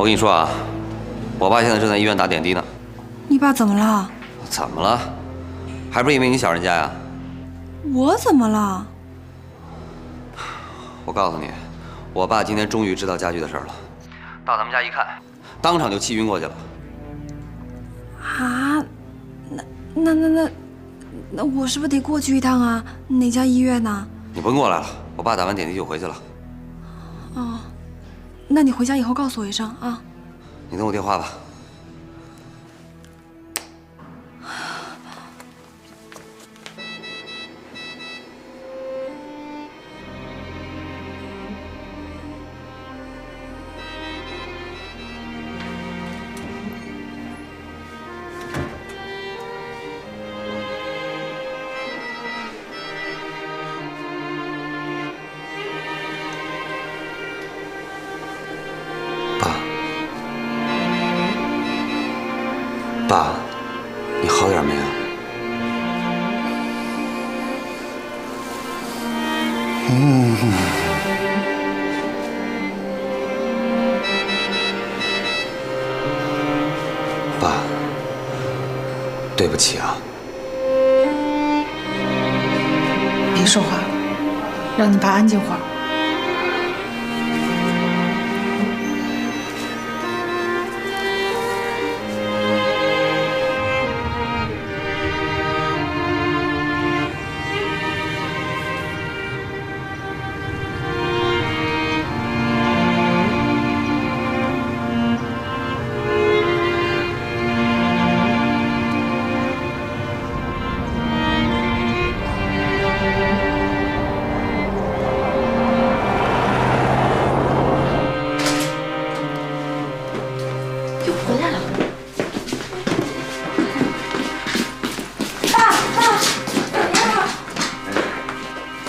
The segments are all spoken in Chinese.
我跟你说啊，我爸现在正在医院打点滴呢。你爸怎么了？怎么了？还不是因为你小人家呀？我怎么了？我告诉你，我爸今天终于知道家具的事了。到咱们家一看，当场就气晕过去了。啊，那我是不是得过去一趟啊？哪家医院呢？你不用过来了，我爸打完点滴就回去了。哦，那你回家以后告诉我一声啊。你等我电话吧。爸，你好点没有？爸，对不起啊。别说话了，让你爸安静会儿。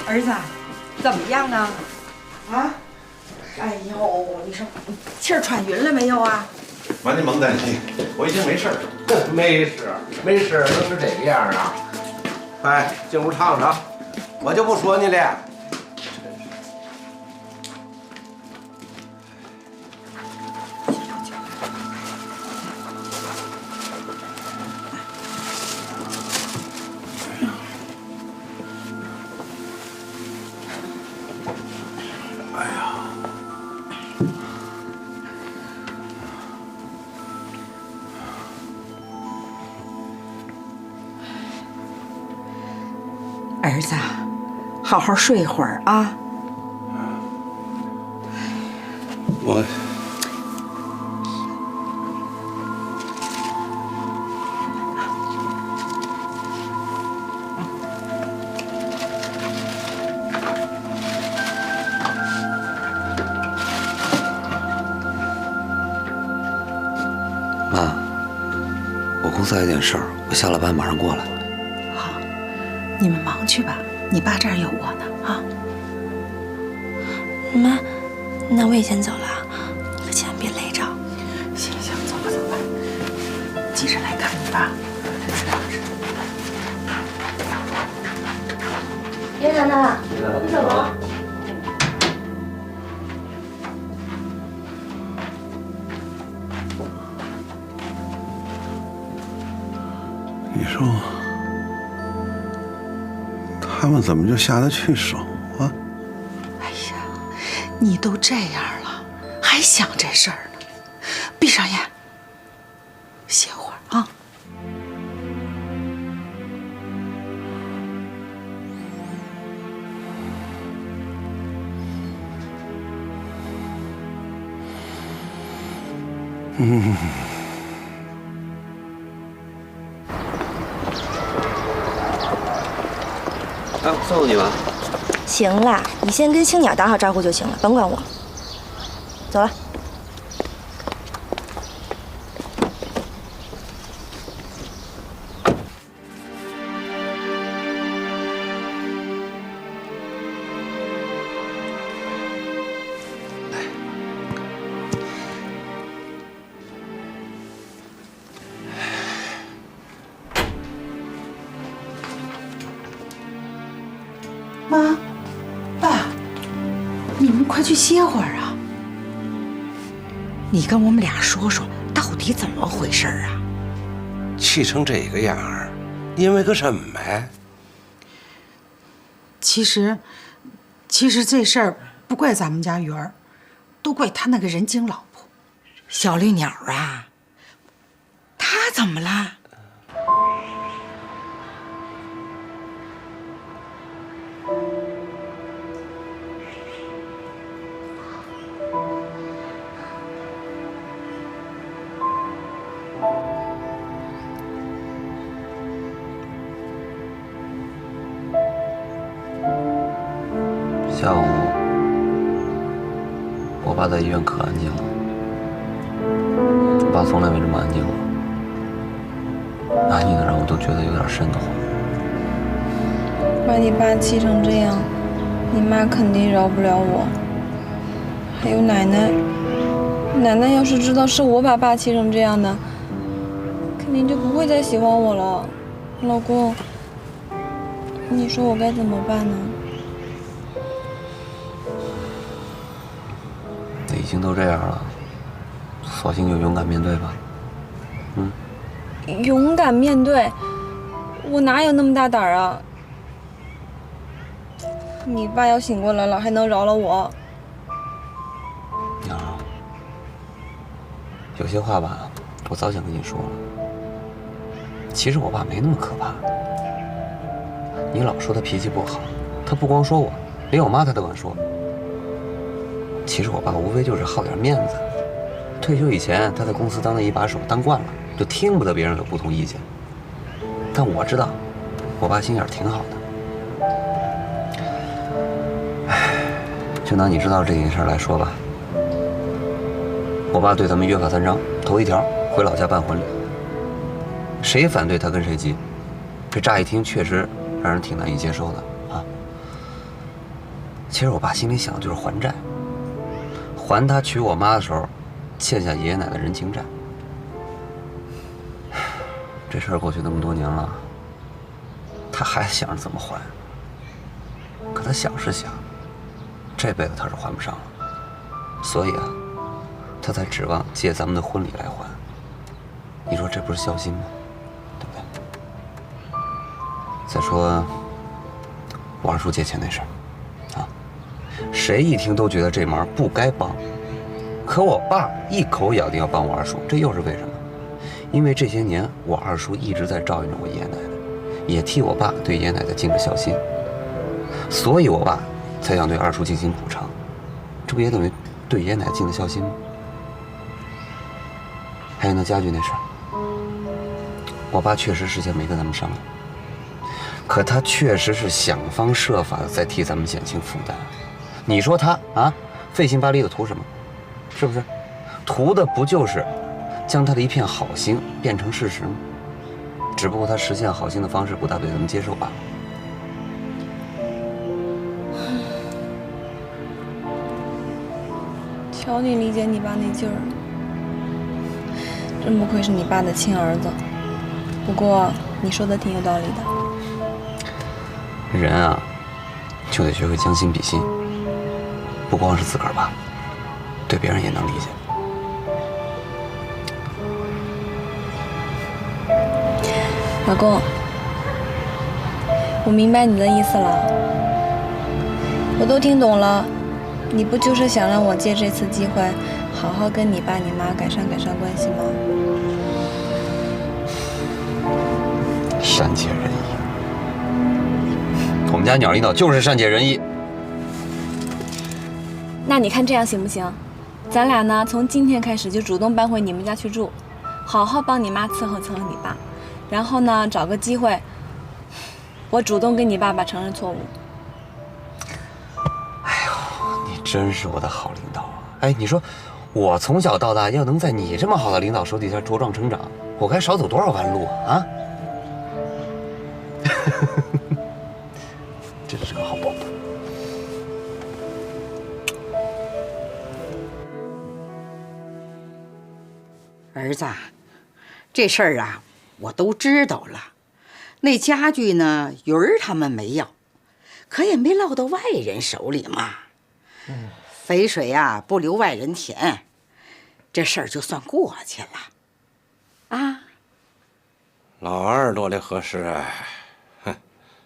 儿子，怎么样呢？啊？哎呦，你说气儿喘匀了没有啊？妈，您甭担心，我已经没事了。没事，没事，能是这个样啊？哎，进屋躺着，我就不说你了。儿子，好好睡一会儿啊。我妈，我公司还有点事儿，我下了班马上过来。好，你们忙去吧，你爸这儿有我呢啊。妈，那我也先走了啊，你可千万别累着。行行，走吧走吧，急着来看你爸。爷爷奶奶，我们走了。你说他们怎么就下得去手啊？哎呀，你都这样了，还想这事儿呢？闭上眼，歇会儿啊。哎，我送送你吧。行啦，你先跟青鸟打好招呼就行了，甭管我。走了。妈，爸，你们快去歇会儿啊！你跟我们俩说说，到底怎么回事啊？气成这个样儿，因为个什么呀？其实这事儿不怪咱们家元儿，都怪他那个人精老婆小绿鸟啊。他怎么了？下午，我爸在医院可安静了。我爸从来没这么安静过，安静的让我都觉得有点瘆得慌。把你爸气成这样，你妈肯定饶不了我。还有奶奶，奶奶要是知道是我把爸气成这样的，肯定就不会再喜欢我了。老公，你说我该怎么办呢？已经都这样了，索性就勇敢面对吧。勇敢面对？我哪有那么大胆啊？你爸要醒过来了，还能饶了我？娘，有些话吧，我早想跟你说了。其实我爸没那么可怕。你老说他脾气不好，他不光说我，连我妈他都敢说。其实我爸无非就是好点面子。退休以前，他在公司当那一把手，当惯了，就听不得别人有不同意见。但我知道，我爸心眼挺好的。唉，就拿你知道这件事来说吧，我爸对咱们约法三章，头一条回老家办婚礼。谁反对他跟谁急，这乍一听确实让人挺难以接受的啊。其实我爸心里想的就是还债。还他娶我妈的时候欠下爷爷奶奶人情债。这事儿过去那么多年了，他还想着怎么还。可他想是想，这辈子他是还不上了，所以啊，他才指望借咱们的婚礼来还。你说这不是孝心吗？对不对？再说我二叔借钱那事儿。谁一听都觉得这忙不该帮，可我爸一口咬定要帮我二叔，这又是为什么？因为这些年我二叔一直在照应着我爷爷奶奶，也替我爸对爷爷奶奶尽着孝心，所以我爸才想对二叔进行补偿，这不也等于对爷爷奶奶尽了孝心吗？还有那家具那事儿，我爸确实事先没跟咱们商量，可他确实是想方设法的在替咱们减轻负担。你说他啊，费心巴力的图什么？是不是？图的不就是将他的一片好心变成事实吗？只不过他实现好心的方式不大被咱们接受罢了。瞧你理解你爸那劲儿，真不愧是你爸的亲儿子。不过你说的挺有道理的。人啊，就得学会将心比心。不光是自个儿吧，对别人也能理解。老公，我明白你的意思了，我都听懂了。你不就是想让我借这次机会，好好跟你爸你妈改善关系吗？善解人意，我们家鸟领导就是善解人意。那你看这样行不行？咱俩呢，从今天开始就主动搬回你们家去住，好好帮你妈伺候你爸，然后呢，找个机会，我主动跟你爸爸承认错误。哎呦，你真是我的好领导啊！哎，你说我从小到大要能在你这么好的领导手底下茁壮成长，我该少走多少弯路啊？真是个好宝贝。儿子，这事儿啊，我都知道了。那家具呢，云儿他们没要，可也没落到外人手里嘛。肥水呀，不流外人田。这事儿就算过去了。啊，老二多的合适，哼，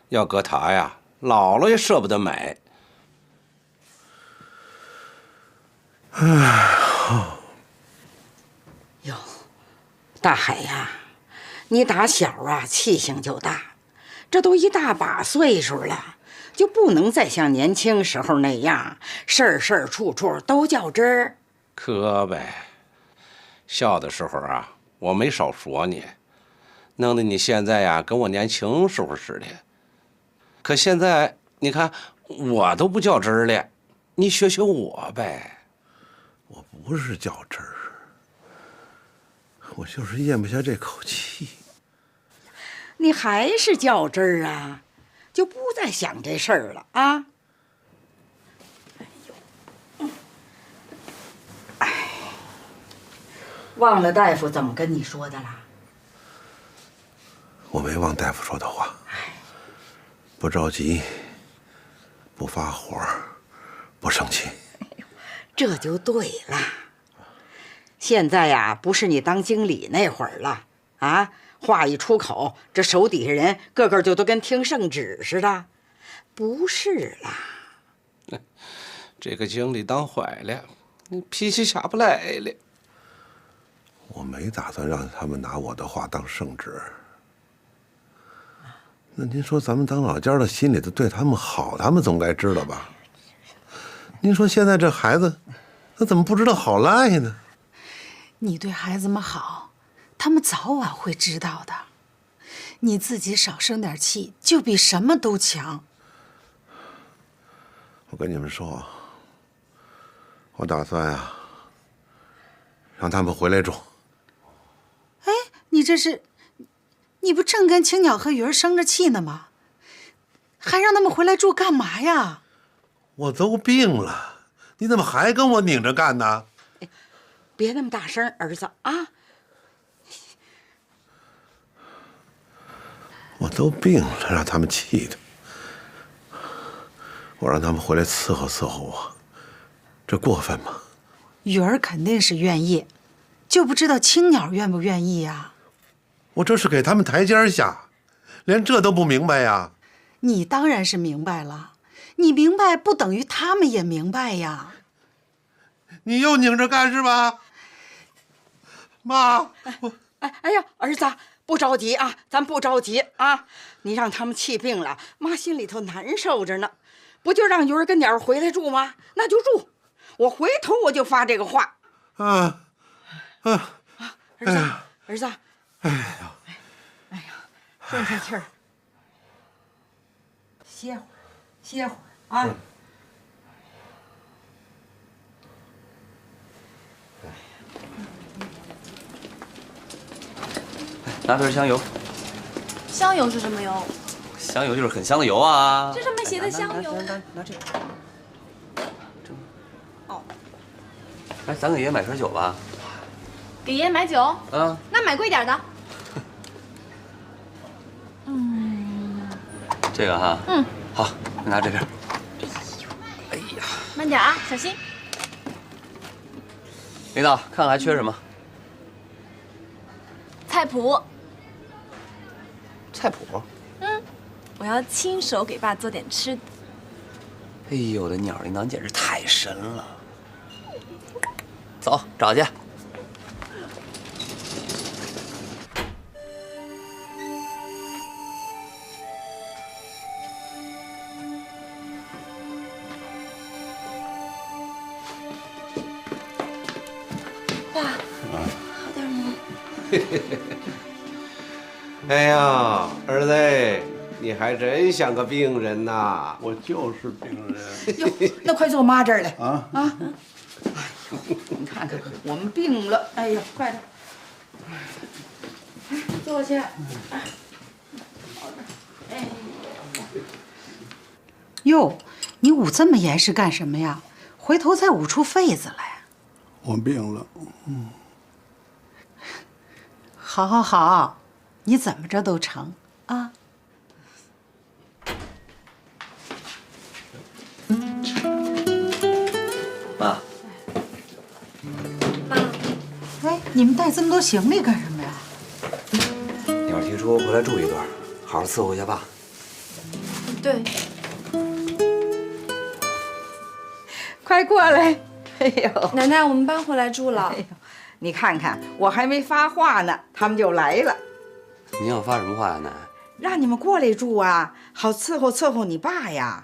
要搁他呀，姥姥也舍不得买。哟，大海呀，你打小啊气性就大，这都一大把岁数了，就不能再像年轻时候那样事儿处处都较真儿。可呗，小的时候啊，我没少说你，弄得你现在呀跟我年轻时候似的。可现在你看，我都不较真儿了，你学学我呗。我不是较真儿，我就是咽不下这口气。你还是较真儿啊，就不再想这事儿了啊。忘了大夫怎么跟你说的啦？我没忘大夫说的话，不着急，不发火，不生气。这就对了。现在呀，不是你当经理那会儿了啊！话一出口，这手底下人个个就都跟听圣旨似的，不是啦。这个经理当坏了，脾气下不来了。我没打算让他们拿我的话当圣旨。那您说咱们当老家的心里头对他们好，他们总该知道吧？您说现在这孩子，他怎么不知道好赖呢？你对孩子们好，他们早晚会知道的。你自己少生点气，就比什么都强。我跟你们说，我打算呀，让他们回来住。哎，你这是，你不正跟青鸟和鱼儿生着气呢吗？还让他们回来住干嘛呀？我都病了，你怎么还跟我拧着干呢？别那么大声，儿子啊！我都病了，让他们气的。我让他们回来伺候伺候我，这过分吗？雨儿肯定是愿意，就不知道青鸟愿不愿意呀？我这是给他们台阶下，连这都不明白呀？你当然是明白了，你明白不等于他们也明白呀。你又拧着干是吧？妈，哎呀，儿子，不着急啊，咱不着急啊。你让他们气病了，妈心里头难受着呢。不就让鱼儿跟鸟回来住吗？那就住。我回头我就发这个话。儿子，儿子，哎呀，顺顺气儿，歇会儿，歇会儿啊。拿瓶香油。香油是什么油？香油就是很香的油啊。这上面写的香油。拿这个。哦。哎，咱给爷爷买瓶酒吧。给爷爷买酒？嗯。那买贵点的。这个哈。嗯。好，你拿这瓶。哎呀。慢点啊，小心。领导，看看还缺什么？菜谱。菜谱。我要亲手给爸做点吃的。哎呦我的鸟，领导你简直太神了！走，找去。爸，好点吗？哎呀，儿子，你还真像个病人呐！我就是病人。哟，那快坐妈这儿来啊！哎呦，你看看我们病了，哎呀，快点，坐下。哎，哟，你捂这么严实干什么呀？回头再捂出痱子来。我病了。好，好，好，你怎么着都成啊。妈，妈，哎，你们带这么多行李干什么呀？鸟儿提出回来住一段，好好伺候一下爸。对，快过来！哎呦，奶奶，我们搬回来住了。你看看，我还没发话呢，他们就来了，您要发什么话呀，奶？让你们过来住啊，好伺候伺候你爸呀。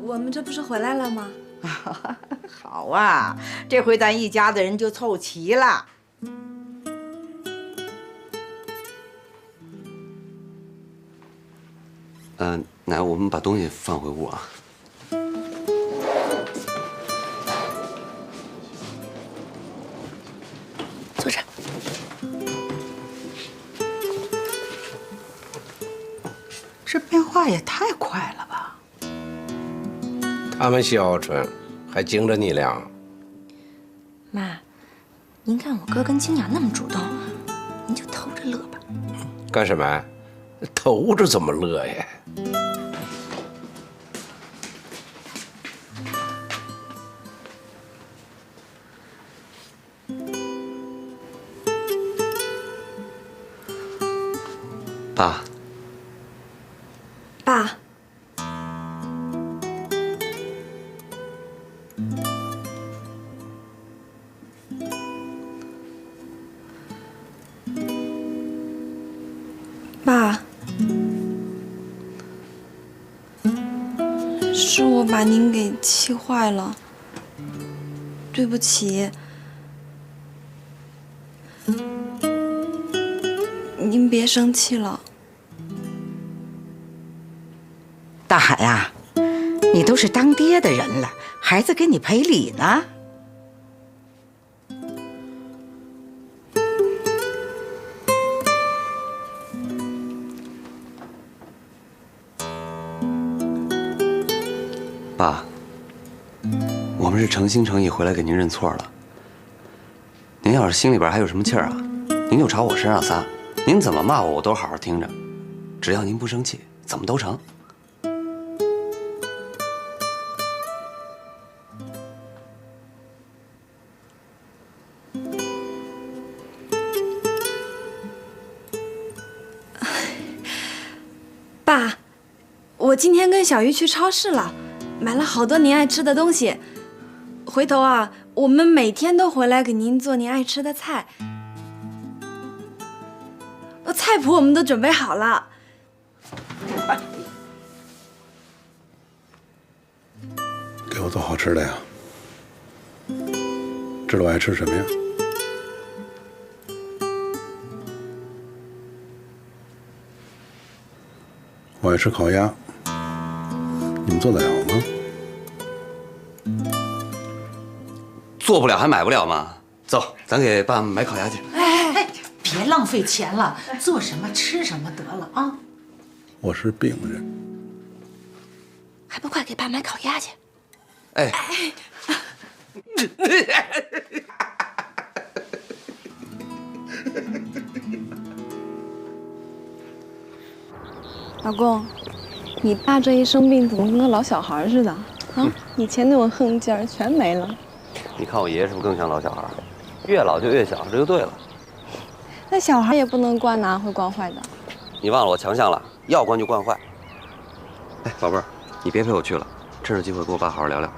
我们这不是回来了吗？好啊，这回咱一家子人就凑齐了。奶，我们把东西放回屋啊。坐这儿。这变化也太快了吧！他们孝顺，还经着你俩。妈，您看我哥跟金鸟那么主动，您就偷着乐吧。干什么呀？偷着怎么乐呀？爸，爸，爸，是我把您给气坏了，对不起。您别生气了。大海呀，你都是当爹的人了，孩子给你赔礼呢。爸，我们是诚心诚意回来给您认错了。您要是心里边还有什么气儿啊，您就朝我身上撒。您怎么骂我，我都好好听着，只要您不生气，怎么都成。爸，我今天跟小鱼去超市了，买了好多您爱吃的东西。回头啊，我们每天都回来给您做您爱吃的菜。菜谱我们都准备好了。给我做好吃的呀！知道我爱吃什么呀？我爱吃烤鸭，你们做得了吗？做不了还买不了吗？走，咱给爸买烤鸭去。哎，别浪费钱了，做什么吃什么得了啊！我是病人。还不快给爸买烤鸭去！哎，老公，你爸这一生病怎么跟个老小孩似的啊？以前那种横劲儿全没了。你看我爷爷是不是更像老小孩？越老就越小，这就对了。那小孩也不能惯呐，会惯坏的。你忘了我强项了，要惯就惯坏。哎，宝贝儿，你别陪我去了，趁着机会跟我爸好好聊聊。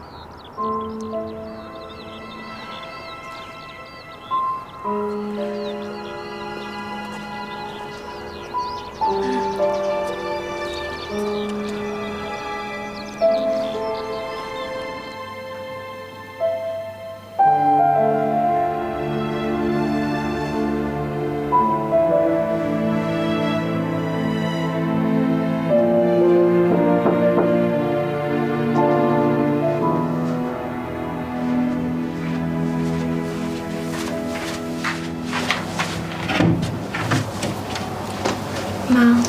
妈，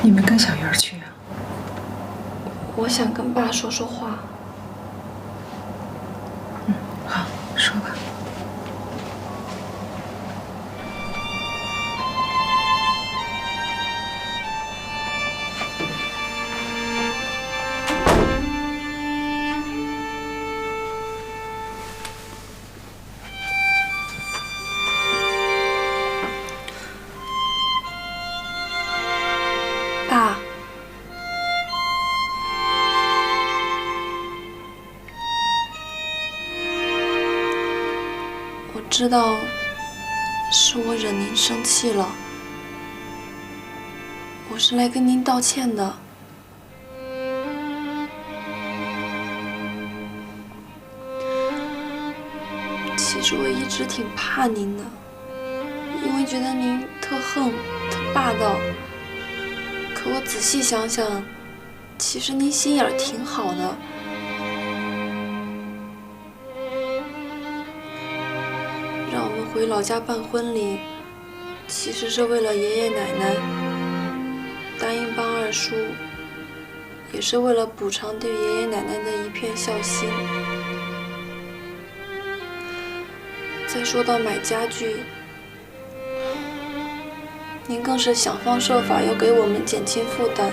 你们跟小鱼儿去啊？我想跟爸说说话。好，说吧。知道是我惹您生气了，我是来跟您道歉的。其实我一直挺怕您的，因为觉得您特横、特霸道。可我仔细想想，其实您心眼儿挺好的。让我们回老家办婚礼，其实是为了爷爷奶奶；答应帮二叔，也是为了补偿对爷爷奶奶的一片孝心。再说到买家具，您更是想方设法要给我们减轻负担。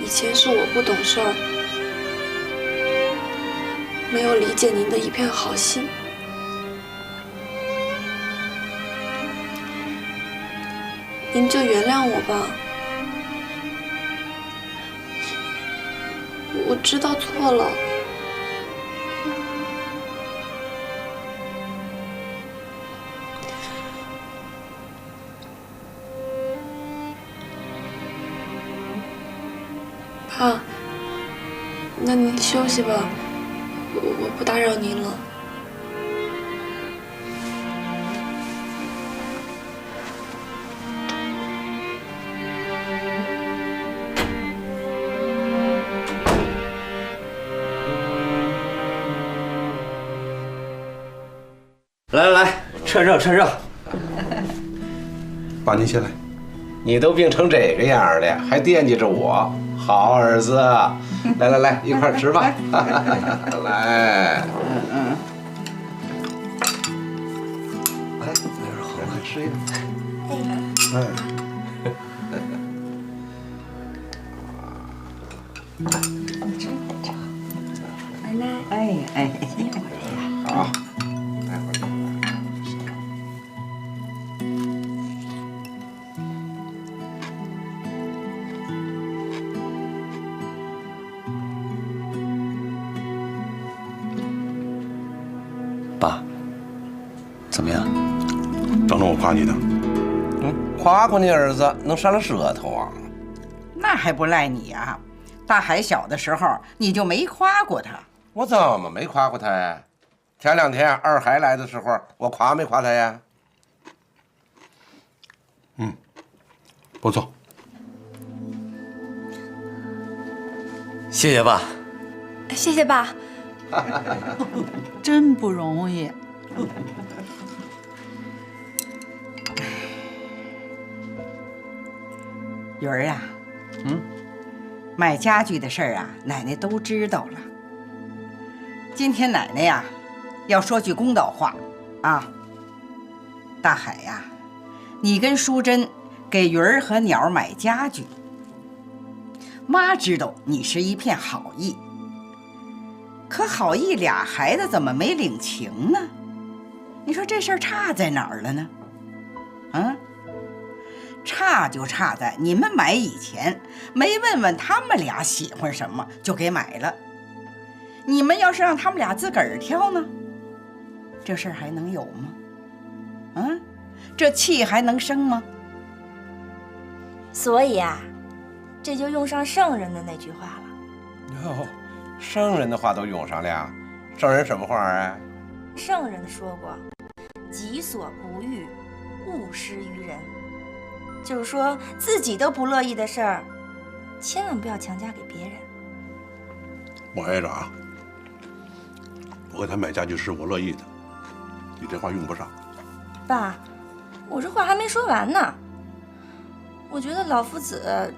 以前是我不懂事儿，没有理解您的一片好心。您就原谅我吧，我知道错了。爸，那您休息吧，我不打扰您了。来来来，趁热趁热。爸，您先来。你都病成这个样了，还惦记着我，好儿子。来来来，一块儿吃吧。来，哎，没人喝，快吃一个。哎，奶奶，哎，好，待会儿就来。爸，怎么样？等着我夸你呢。夸夸你儿子能上了舌头啊？那还不赖你啊！大海小的时候你就没夸过他。我怎么没夸过他呀？前两天二海来的时候，我夸没夸他呀？不错。谢谢爸。谢谢爸。真不容易。云儿啊，买家具的事儿啊，奶奶都知道了。今天奶奶呀，要说句公道话啊。大海呀，你跟淑珍给云儿和鸟儿买家具，妈知道你是一片好意，可好意俩孩子怎么没领情呢？你说这事儿差在哪儿了呢？差就差在你们买以前没问问他们俩喜欢什么就给买了。你们要是让他们俩自个儿挑呢，这事儿还能有吗？这气还能生吗？所以啊，这就用上圣人的那句话了。哟，圣人的话都用上了。圣人什么话啊？圣人说过：“己所不欲，勿施于人。”就是说，自己都不乐意的事儿，千万不要强加给别人。我挨着啊，我给他买家具是我乐意的，你这话用不上。爸，我这话还没说完呢。我觉得老夫子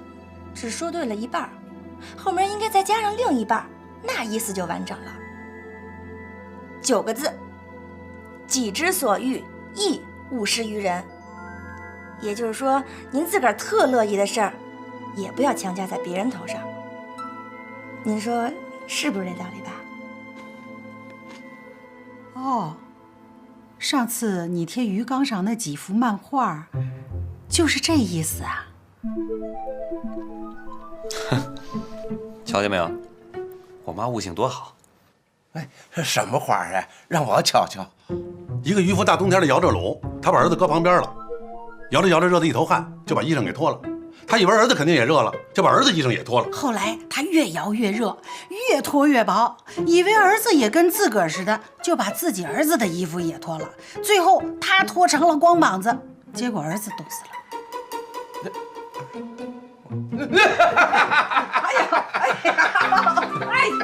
只说对了一半，后面应该再加上另一半，那意思就完整了。9个字：己之所欲，亦勿施于人。也就是说，您自个儿特乐意的事儿，也不要强加在别人头上。您说是不是这道理吧？哦，上次你贴鱼缸上那几幅漫画，就是这意思啊？瞧见没有，我妈悟性多好。哎，这什么花啊？让我瞧瞧。一个渔夫大冬天的摇着橹，他把儿子搁旁边了，摇着摇着热得一头汗，就把衣裳给脱了。他以为儿子肯定也热了，就把儿子衣裳也脱了。后来他越摇越热，越脱越薄，以为儿子也跟自个儿似的，就把自己儿子的衣服也脱了。最后他脱成了光膀子，结果儿子冻死了。哎呀，哎呀，哎呀！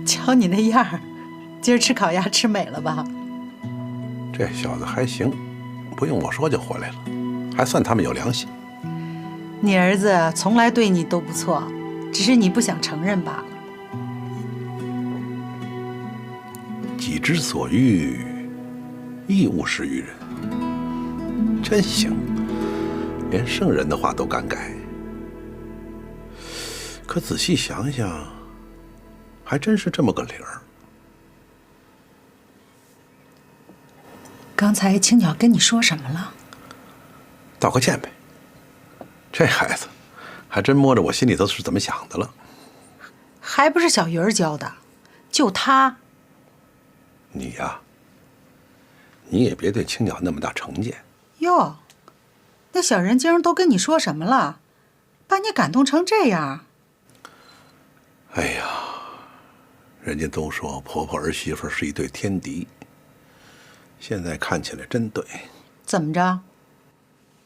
瞧你那样儿，今儿吃烤鸭吃美了吧？这小子还行，不用我说就回来了，还算他们有良心。你儿子从来对你都不错，只是你不想承认罢了。己之所欲，亦勿施于人。真行，连圣人的话都敢改。可仔细想想，还真是这么个理儿。刚才青鸟跟你说什么了？道个歉呗。这孩子，还真摸着我心里头是怎么想的了。还不是小鱼儿教的，就他。你呀，你也别对青鸟那么大成见。哟，那小人精都跟你说什么了，把你感动成这样？哎呀，人家都说婆婆儿媳妇是一对天敌，现在看起来真对。怎么着？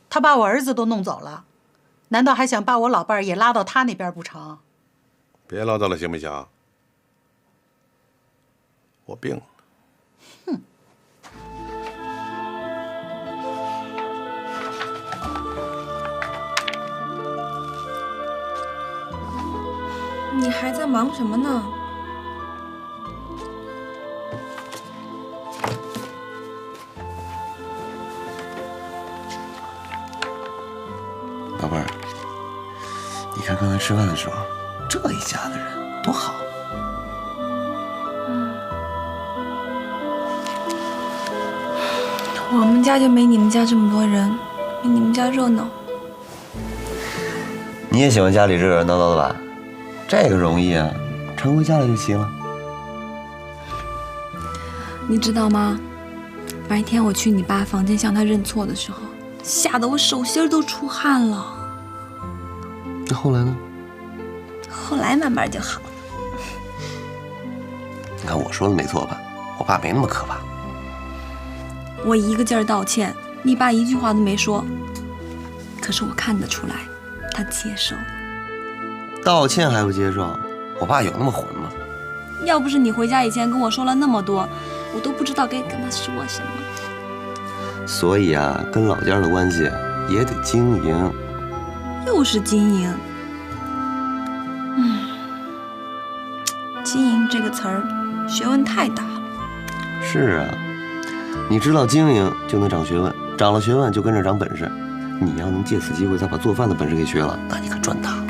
他把我儿子都弄走了，难道还想把我老伴儿也拉到他那边不成？别唠叨了，行不行？我病了。哼。你还在忙什么呢？宝贝儿，你看刚才吃饭的时候，这一家的人多好。我们家就没你们家这么多人，没你们家热闹。你也喜欢家里热热闹闹的吧？这个容易啊，常回家来就行了。你知道吗？白天我去你爸房间向他认错的时候，吓得我手心都出汗了。那后来呢？后来慢慢就好了。你看我说的没错吧？我爸没那么可怕。我一个劲儿道歉，你爸一句话都没说。可是我看得出来，他接受。道歉还不接受？我爸有那么混吗？要不是你回家以前跟我说了那么多，我都不知道该跟他说什么。所以啊，跟老家的关系也得经营。又是经营。经营这个词儿，学问太大了。是啊，你知道经营就能长学问，长了学问就跟着长本事。你要能借此机会再把做饭的本事给学了，那你可赚大了。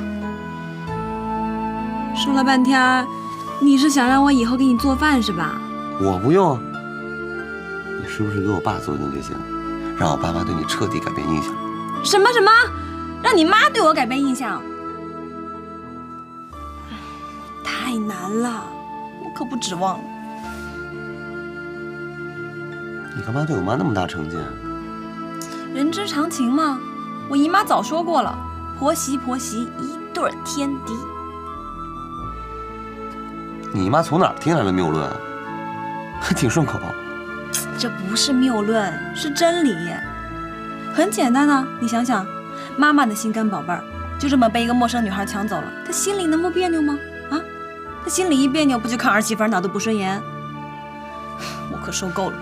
说了半天，你是想让我以后给你做饭是吧？我不用，你是不是给我爸做顿就行，让我爸妈对你彻底改变印象？什么？让你妈对我改变印象？太难了，我可不指望了。你干嘛对我妈那么大成见？人之常情嘛，我姨妈早说过了，婆媳一对天敌。你妈从哪儿听来的谬论啊？还挺顺口。这不是谬论，是真理。很简单啊，你想想，妈妈的心肝宝贝儿就这么被一个陌生女孩抢走了，她心里能不别扭吗？啊，她心里一别扭，不就看儿媳妇哪都不顺眼？我可受够了。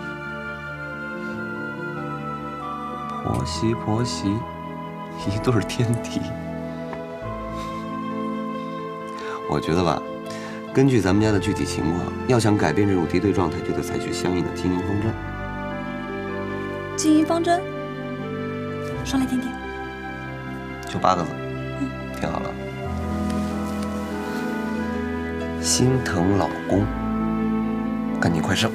婆媳婆媳，一对天敌。我觉得吧，根据咱们家的具体情况，要想改变这种敌对状态，就得采取相应的经营方针。经营方针，说来听听。就8个字，听好了。心疼老公，赶紧快生。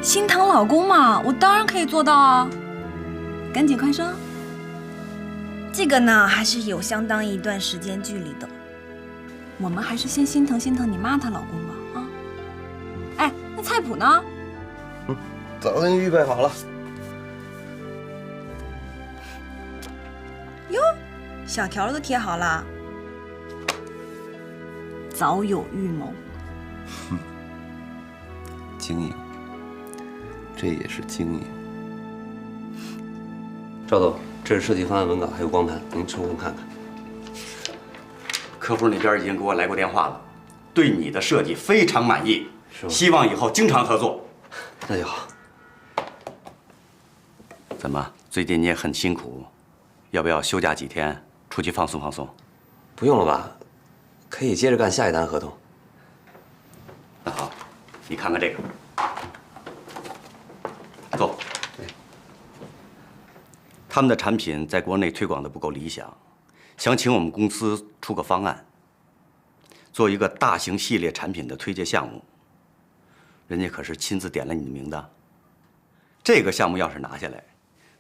心疼老公嘛，我当然可以做到啊！赶紧快生。这个呢，还是有相当一段时间距离的。我们还是先心疼心疼你妈她老公吧，啊！哎，那菜谱呢？早给你预备好了。哟，小条都贴好了，早有预谋。经营，这也是经营。赵总，这是设计方案文稿，还有光盘，您抽空看看。客户那边已经给我来过电话了，对你的设计非常满意，希望以后经常合作。那就好。怎么，最近你也很辛苦，要不要休假几天出去放松放松？不用了吧，可以接着干下一单合同。那好，你看看这个，坐。他们的产品在国内推广的不够理想，想请我们公司出个方案，做一个大型系列产品的推介项目。人家可是亲自点了你的名的。这个项目要是拿下来，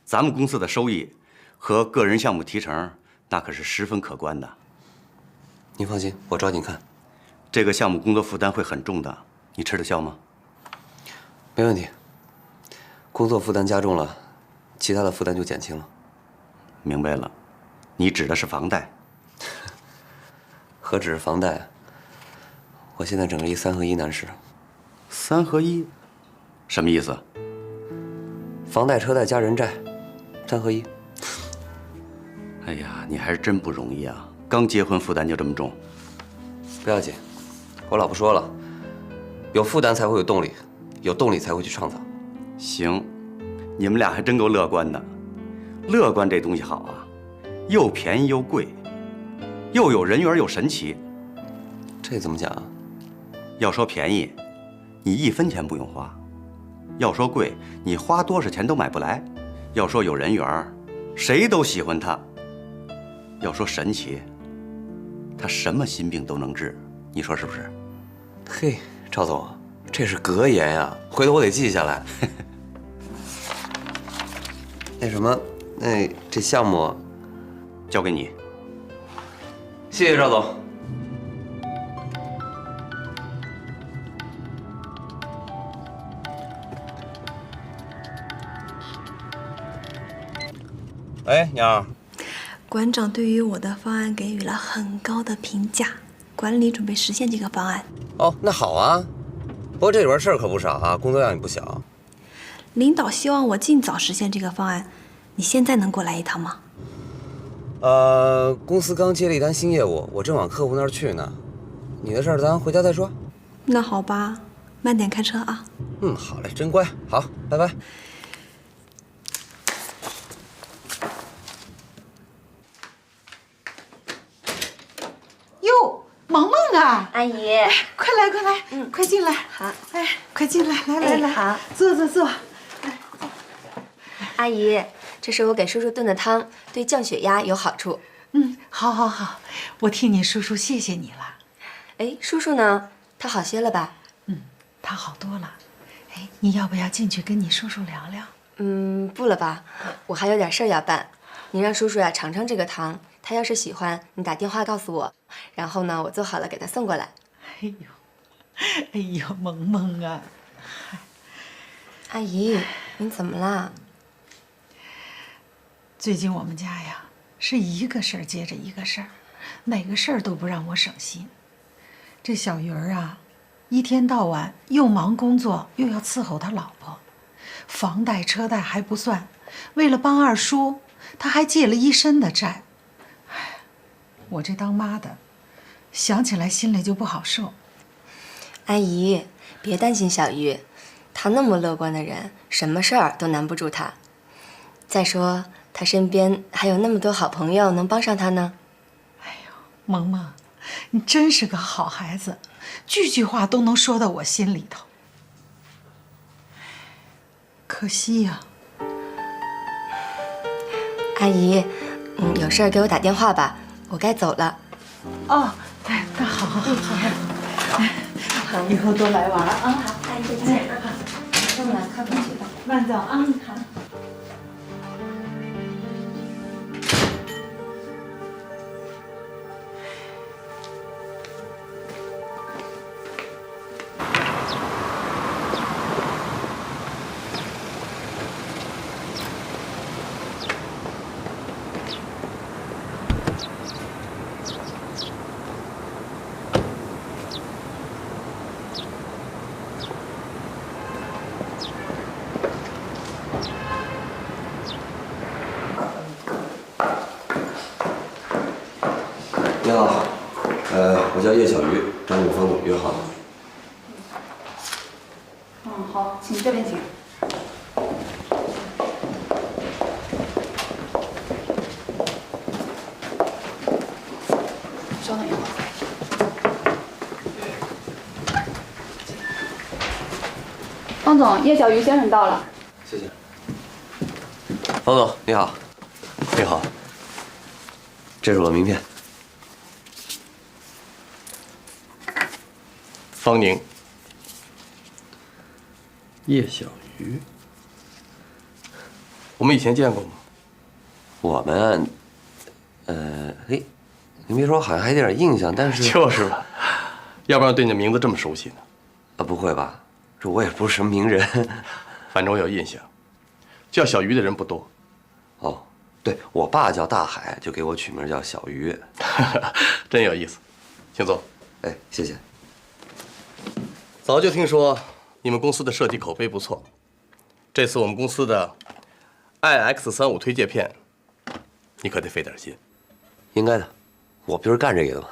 咱们公司的收益和个人项目提成那可是十分可观的。您放心，我抓紧看。这个项目工作负担会很重的，你吃得消吗？没问题。工作负担加重了，其他的负担就减轻了。明白了，你指的是房贷？何止是房贷啊！我现在整个一3合1男士。3合1，什么意思？房贷、车贷加人债，3合1。哎呀，你还是真不容易啊！刚结婚负担就这么重。不要紧，我老婆说了，有负担才会有动力，有动力才会去创造。行，你们俩还真够乐观的。乐观这东西好啊，又便宜又贵，又有人缘又神奇。这怎么讲啊？要说便宜，你1分钱不用花；要说贵，你花多少钱都买不来；要说有人缘，谁都喜欢他；要说神奇，他什么心病都能治。你说是不是？嘿，赵总，这是格言呀，回头我得记下来。那什么，这项目交给你。谢谢赵总。哎，娘，馆长对于我的方案给予了很高的评价，管理准备实现这个方案。哦，那好啊。不过这里边事儿可不少啊，工作量也不小。领导希望我尽早实现这个方案，你现在能过来一趟吗？公司刚接了一单新业务，我正往客户那儿去呢。你的事儿咱回家再说。那好吧，慢点开车啊。嗯，好嘞，真乖。好，拜拜。哟，萌萌啊，阿姨，快来快来，快进来。好，哎，快进来，来，好，坐坐坐。阿姨，这是我给叔叔炖的汤，对降血压有好处。好好好，我替你叔叔谢谢你了。哎，叔叔呢？他好些了吧？他好多了。哎，你要不要进去跟你叔叔聊聊？不了吧，我还有点事儿要办。你让叔叔呀尝尝这个汤，他要是喜欢，你打电话告诉我，然后呢，我做好了给他送过来。哎呦，萌萌啊！阿姨，您怎么啦？最近我们家呀，是一个事儿接着一个事儿，哪个事儿都不让我省心。这小鱼儿啊，一天到晚又忙工作，又要伺候他老婆，房贷车贷还不算，为了帮二叔，他还借了1身的债。哎，我这当妈的，想起来心里就不好受。阿姨，别担心小鱼，他那么乐观的人，什么事儿都难不住他。再说他身边还有那么多好朋友能帮上他呢。哎呦，萌萌，你真是个好孩子，句句话都能说到我心里头。可惜呀。阿姨，有事儿给我打电话吧，我该走了。哦，那好，好，以后多来玩啊。好，阿姨再见。那我们开回去吧。慢走啊。好。你好，我叫叶小鱼，找你们方总约好了。好，请这边请。稍等一会儿。方总，叶小鱼先生到了。谢谢。方总，你好。你好。这是我的名片。方宁，叶小鱼，我们以前见过吗？我们，嘿，您别说，好像还有点印象，但是就是吧，要不然对你的名字这么熟悉呢？啊，不会吧？这我也不是什么名人，反正我有印象，叫小鱼的人不多。哦，对我爸叫大海，就给我取名叫小鱼，真有意思。请坐。哎，谢谢。早就听说你们公司的设计口碑不错，这次我们公司的 IX35推介片，你可得费点心。应该的，我不就是干这个的吗？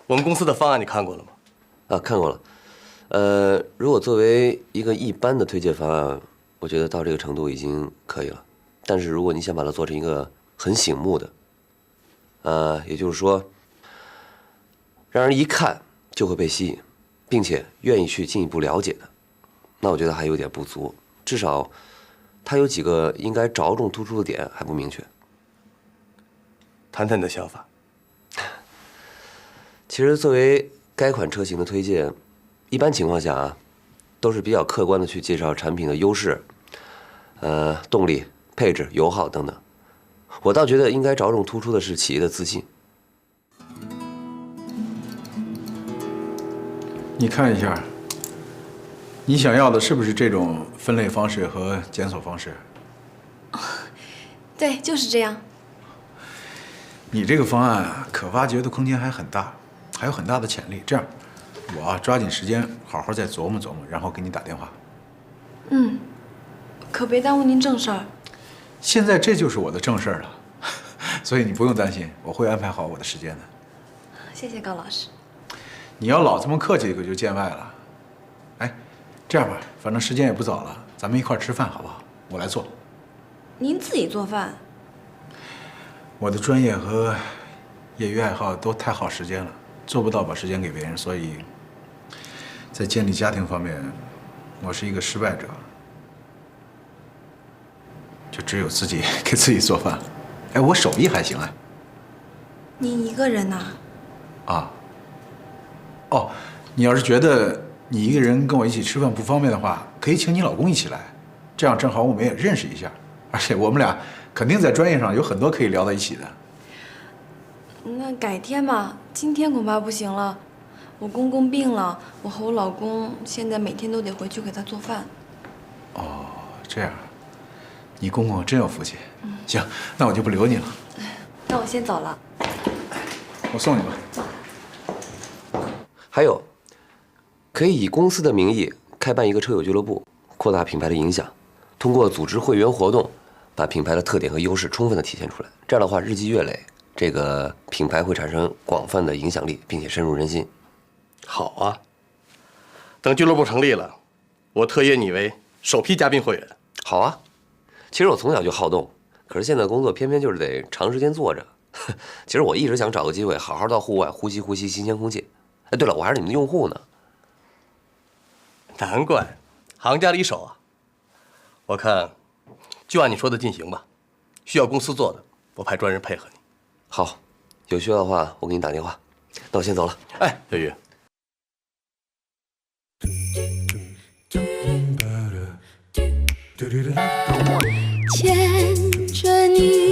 我们公司的方案你看过了吗？啊，看过了。如果作为一个一般的推介方案，我觉得到这个程度已经可以了。但是如果你想把它做成一个很醒目的，也就是说，让人一看就会被吸引，并且愿意去进一步了解的，那我觉得还有点不足。至少，它有几个应该着重突出的点还不明确。谈谈你的想法。其实作为该款车型的推荐，一般情况下啊，都是比较客观的去介绍产品的优势，动力、配置、油耗等等。我倒觉得应该着重突出的是企业的自信。你看一下，你想要的是不是这种分类方式和检索方式？对，就是这样。你这个方案啊，可挖掘的空间还很大，还有很大的潜力。这样，我抓紧时间好好再琢磨琢磨，然后给你打电话。嗯，可别耽误您正事儿。现在这就是我的正事儿了，所以你不用担心，我会安排好我的时间的。谢谢高老师。你要老这么客气，可就见外了。哎，这样吧，反正时间也不早了，咱们一块儿吃饭好不好？我来做。您自己做饭？我的专业和业余爱好都太耗时间了，做不到把时间给别人，所以在建立家庭方面，我是一个失败者。就只有自己给自己做饭了。哎，我手艺还行啊。您一个人呐？啊。哦，你要是觉得你一个人跟我一起吃饭不方便的话，可以请你老公一起来，这样正好我们也认识一下，而且我们俩肯定在专业上有很多可以聊到一起的。那改天吧，今天恐怕不行了。我公公病了，我和我老公现在每天都得回去给他做饭。哦，这样，你公公真有福气。行，那我就不留你了。那我先走了。我送你吧。还有，可以以公司的名义开办一个车友俱乐部，扩大品牌的影响，通过组织会员活动，把品牌的特点和优势充分的体现出来。这样的话，日积月累，这个品牌会产生广泛的影响力，并且深入人心。好啊，等俱乐部成立了，我特约你为首批嘉宾会员。好啊，其实我从小就好动，可是现在工作偏偏就是得长时间坐着。其实我一直想找个机会，好好到户外呼吸新鲜空气。哎，对了，我还是你们的用户呢。难怪，行家里手啊。我看，就按你说的进行吧。需要公司做的，我派专人配合你。好，有需要的话我给你打电话。那我先走了。哎，小玉。牵着你。